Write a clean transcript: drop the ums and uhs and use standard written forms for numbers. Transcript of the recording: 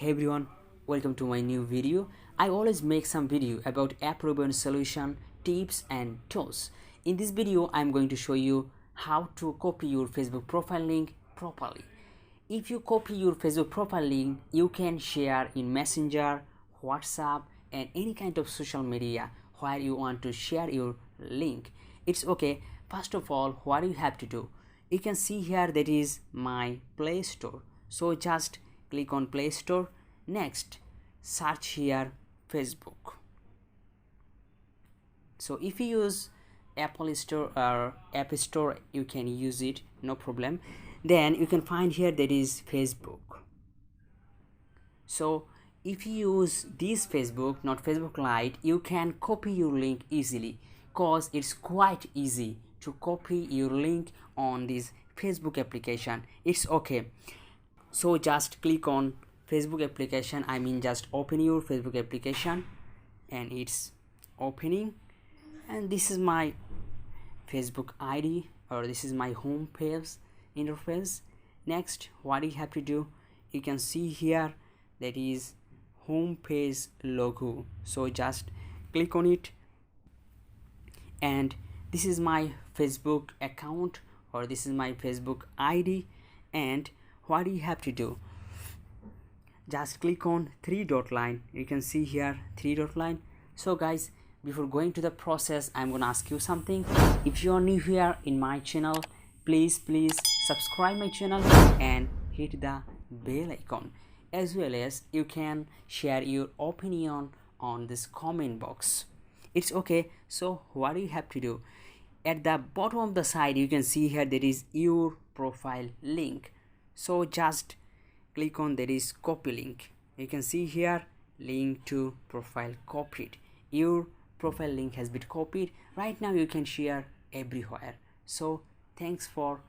Hey everyone, welcome to my new video. I always make some video about app rebound solution, tips and tools. In this video, I'm going to show you how to copy your Facebook profile link properly. If you copy your Facebook profile link, you can share in Messenger, WhatsApp and any kind of social media where you want to share your link. It's okay. First of all, what you have to do, you can see here that is my Play Store. So just click on Play Store. Next, search here Facebook. So if you use Apple Store or App Store, you can use it, no problem. Then you can find here that is Facebook. So if you use this Facebook, not Facebook Lite, you can copy your link easily, cause it's quite easy to copy your link on this Facebook application. It's okay. So just click on Facebook application, just open your Facebook application, and it's opening, and this is my Facebook ID, or this is my home page interface. Next, what you have to do, you can see here that is home page logo. So just click on it, and this is my Facebook account, or this is my Facebook ID. And what you have to do, just click on three dot line. You can see here three dot line. So guys, before going to the process, I'm gonna ask you something. If you are new here in my channel, please subscribe my channel and hit the bell icon, as well as you can share your opinion on this comment box. It's okay. So what do you have to do, at the bottom of the side you can see here there is your profile link. So just click on that is copy link. You can see here link to profile copied. Your profile link has been copied. Right now you can share everywhere. So thanks for